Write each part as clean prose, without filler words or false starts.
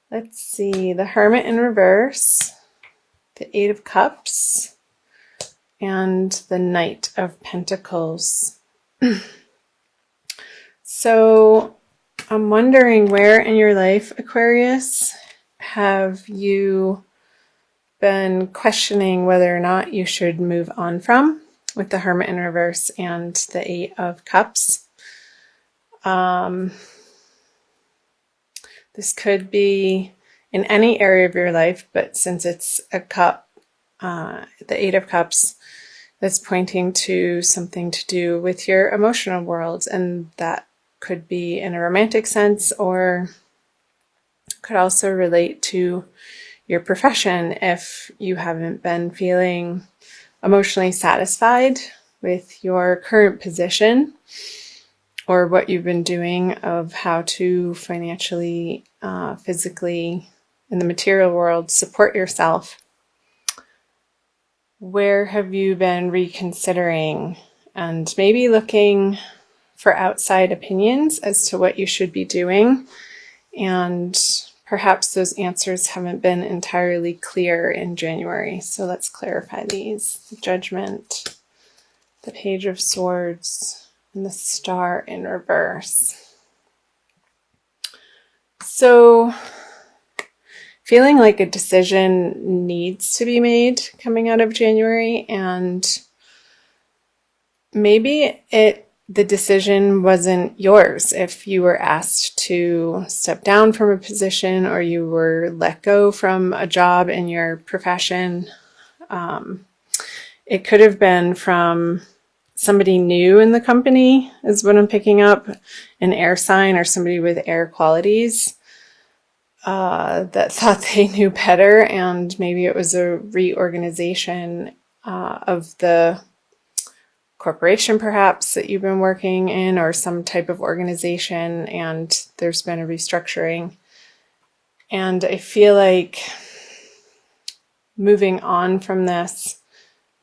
Let's see, the Hermit in reverse, the Eight of Cups, and the Knight of Pentacles. So I'm wondering, where in your life, Aquarius, have you been questioning whether or not you should move on from, with the Hermit in reverse and the Eight of Cups? This could be in any area of your life, but since it's a cup, the Eight of Cups, that's pointing to something to do with your emotional world, and that could be in a romantic sense, or could also relate to your profession if you haven't been feeling emotionally satisfied with your current position, or what you've been doing of how to financially, physically, in the material world, support yourself. Where have you been reconsidering and maybe looking for outside opinions as to what you should be doing? And perhaps those answers haven't been entirely clear in January. So let's clarify these. The Judgment, the Page of Swords, and the Star in reverse. So feeling like a decision needs to be made coming out of January, and maybe the decision wasn't yours. If you were asked to step down from a position, or you were let go from a job in your profession, it could have been from somebody new in the company, is what I'm picking up, an air sign or somebody with air qualities. That thought they knew better, and maybe it was a reorganization of the corporation perhaps that you've been working in, or some type of organization, and there's been a restructuring. And I feel like moving on from this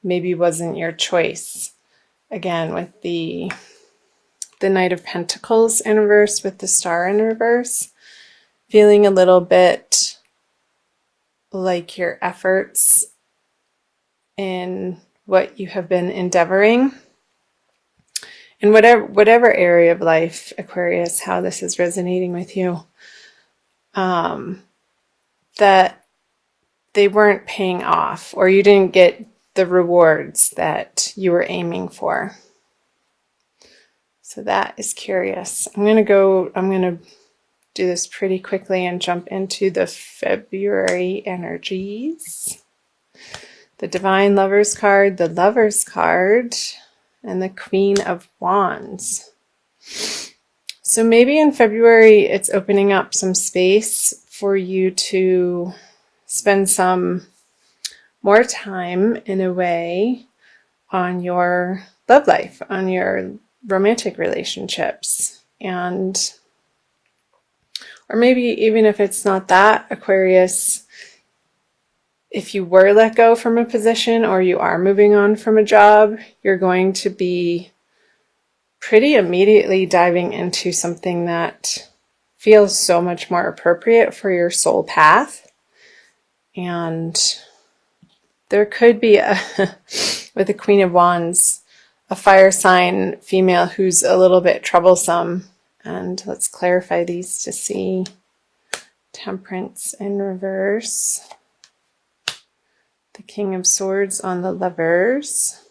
maybe wasn't your choice. Again, with the Knight of Pentacles in reverse, with the Star in reverse, feeling a little bit like your efforts in what you have been endeavoring in whatever area of life, Aquarius, how this is resonating with you, that they weren't paying off, or you didn't get the rewards that you were aiming for. So that is curious. I'm going to do this pretty quickly and jump into the February energies. The Divine Lovers card, the Lovers card, and the Queen of Wands. So maybe in February it's opening up some space for you to spend some more time, in a way, on your love life, on your romantic relationships. And or maybe even if it's not that, Aquarius, if you were let go from a position, or you are moving on from a job, you're going to be pretty immediately diving into something that feels so much more appropriate for your soul path. And there could be, with the Queen of Wands, a fire sign female who's a little bit troublesome. And let's clarify these to see. Temperance in reverse. The King of Swords on the Lovers.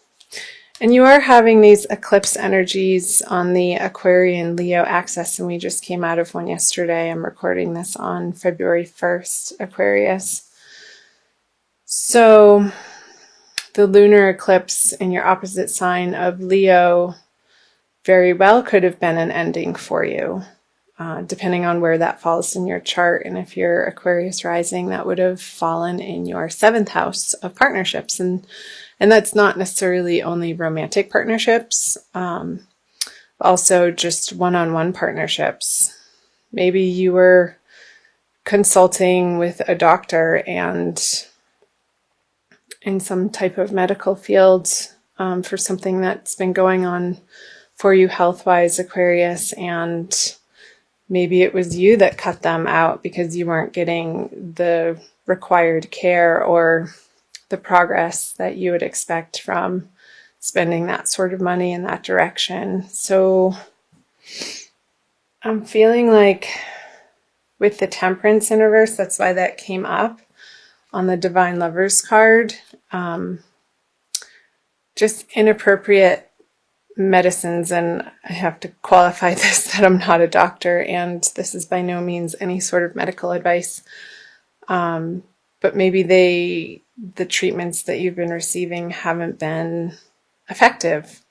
And you are having these eclipse energies on the Aquarian Leo axis, and we just came out of one yesterday. I'm recording this on February 1st, Aquarius. So the lunar eclipse in your opposite sign of Leo very well could have been an ending for you, depending on where that falls in your chart. And if you're Aquarius rising, that would have fallen in your 7th house of partnerships. And that's not necessarily only romantic partnerships, also just one-on-one partnerships. Maybe you were consulting with a doctor and in some type of medical field for something that's been going on for you health-wise, Aquarius, and maybe it was you that cut them out because you weren't getting the required care or the progress that you would expect from spending that sort of money in that direction. So I'm feeling like with the Temperance in reverse, that's why that came up on the Divine Lovers card. Just inappropriate medicines, and I have to qualify this that I'm not a doctor and this is by no means any sort of medical advice, but maybe the treatments that you've been receiving haven't been effective,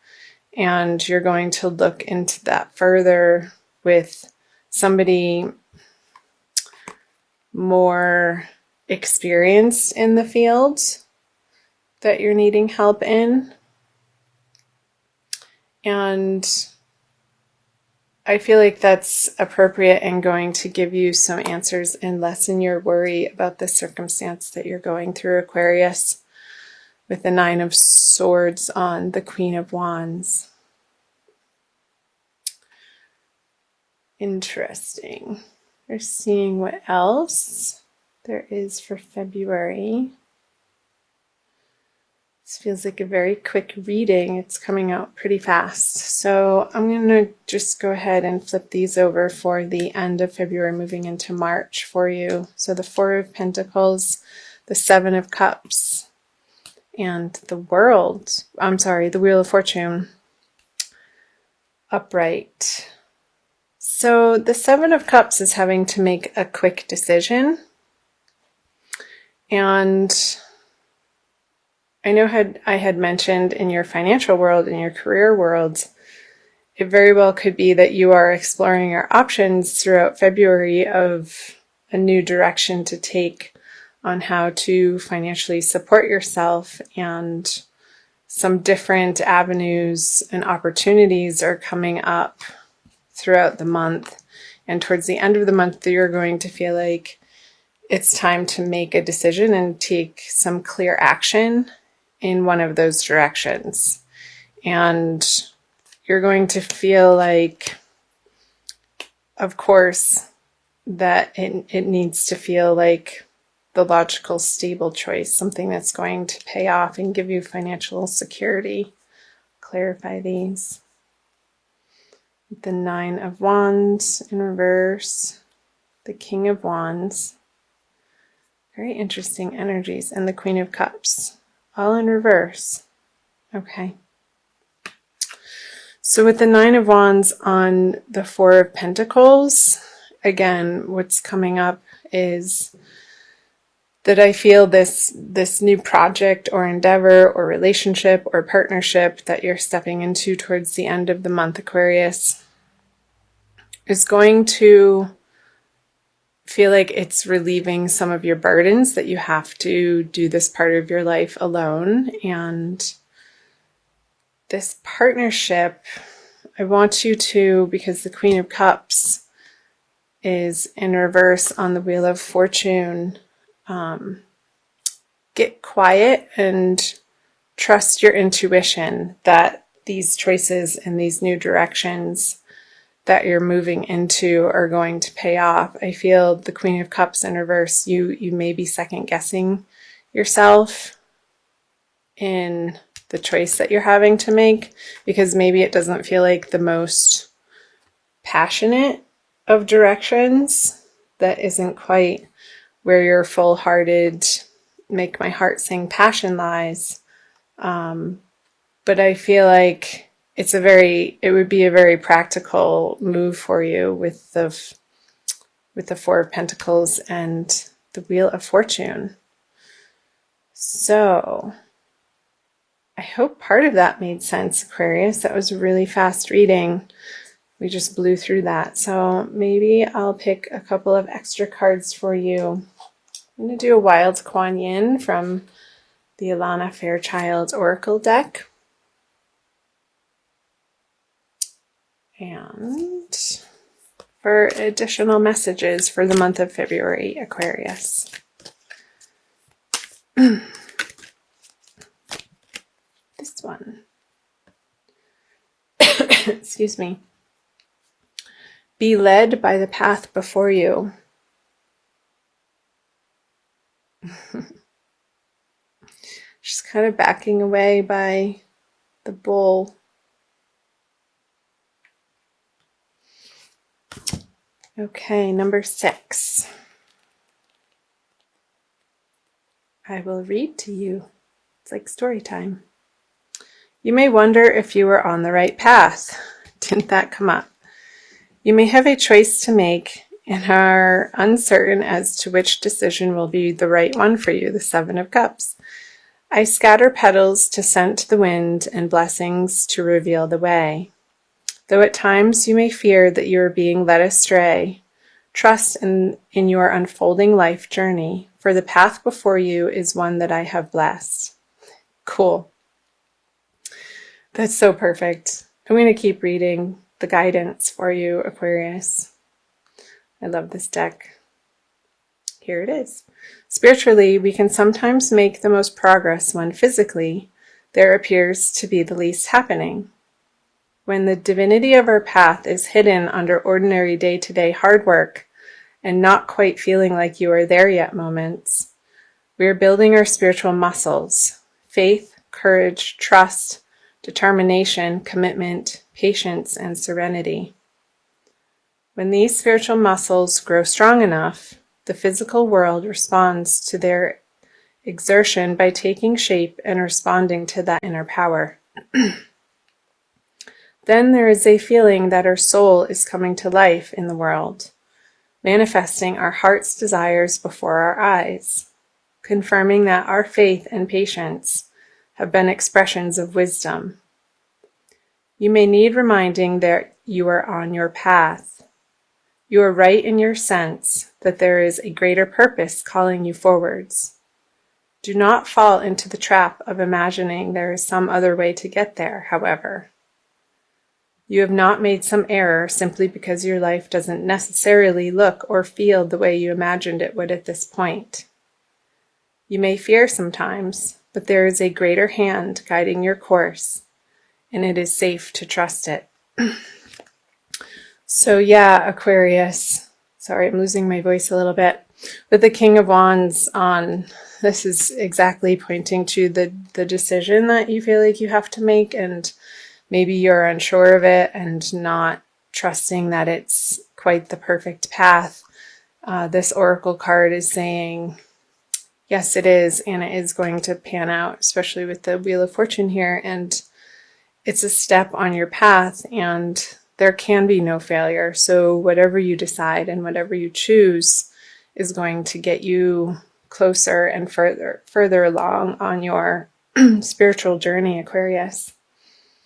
and you're going to look into that further with somebody more experienced in the field that you're needing help in. And I feel like that's appropriate and going to give you some answers and lessen your worry about the circumstance that you're going through, Aquarius, with the Nine of Swords on the Queen of Wands. Interesting. We're seeing what else there is for February. This feels like a very quick reading. It's coming out pretty fast. So I'm going to just go ahead and flip these over for the end of February, moving into March for you. So the Four of Pentacles, the Seven of Cups, and the Wheel of Fortune upright. So the Seven of Cups is having to make a quick decision. And I know I had mentioned in your financial world, in your career world, it very well could be that you are exploring your options throughout February of a new direction to take on how to financially support yourself, and some different avenues and opportunities are coming up throughout the month. And towards the end of the month, you're going to feel like it's time to make a decision and take some clear action in one of those directions. And you're going to feel like, of course, that it needs to feel like the logical, stable choice, something that's going to pay off and give you financial security. Clarify these. The Nine of Wands in reverse, the King of Wands, very interesting energies, and the Queen of Cups, all in reverse. Okay. So with the Nine of Wands on the Four of Pentacles, again, what's coming up is that I feel this new project or endeavor or relationship or partnership that you're stepping into towards the end of the month, Aquarius, is going to feel like it's relieving some of your burdens, that you have to do this part of your life alone. And this partnership, I want you to, because the Queen of Cups is in reverse on the Wheel of Fortune, get quiet and trust your intuition that these choices and these new directions that you're moving into are going to pay off. I feel the Queen of Cups in reverse, you may be second guessing yourself in the choice that you're having to make, because maybe it doesn't feel like the most passionate of directions, that isn't quite where your full-hearted, make my heart sing passion lies. But I feel like it would be a very practical move for you with the Four of Pentacles and the Wheel of Fortune. So I hope part of that made sense, Aquarius. That was a really fast reading. We just blew through that. So maybe I'll pick a couple of extra cards for you. I'm going to do a Wild Kuan Yin from the Alana Fairchild Oracle deck. And for additional messages for the month of February, Aquarius. This one. Excuse me. Be led by the path before you. She's kind of backing away by the bull. Okay, number 6. I will read to you. It's like story time. You may wonder if you are on the right path. Didn't that come up? You may have a choice to make and are uncertain as to which decision will be the right one for you, the 7 of Cups. I scatter petals to scent the wind and blessings to reveal the way. Though at times you may fear that you are being led astray, trust in your unfolding life journey, for the path before you is one that I have blessed. Cool. That's so perfect. I'm going to keep reading the guidance for you, Aquarius. I love this deck. Here it is. Spiritually, we can sometimes make the most progress when physically there appears to be the least happening. When the divinity of our path is hidden under ordinary day-to-day hard work and not quite feeling like you are there yet moments, we are building our spiritual muscles: faith, courage, trust, determination, commitment, patience, and serenity. When these spiritual muscles grow strong enough, the physical world responds to their exertion by taking shape and responding to that inner power. Then there is a feeling that our soul is coming to life in the world, manifesting our heart's desires before our eyes, confirming that our faith and patience have been expressions of wisdom. You may need reminding that you are on your path. You are right in your sense that there is a greater purpose calling you forwards. Do not fall into the trap of imagining there is some other way to get there, however. You have not made some error simply because your life doesn't necessarily look or feel the way you imagined it would at this point. You may fear sometimes, but there is a greater hand guiding your course, and it is safe to trust it. So yeah, Aquarius, sorry, I'm losing my voice a little bit. With the King of Wands on, this is exactly pointing to the decision that you feel like you have to make, and maybe you're unsure of it and not trusting that it's quite the perfect path. This Oracle card is saying, yes, it is, and it is going to pan out, especially with the Wheel of Fortune here, and it's a step on your path, and there can be no failure. So whatever you decide and whatever you choose is going to get you closer and further along on your spiritual journey, Aquarius.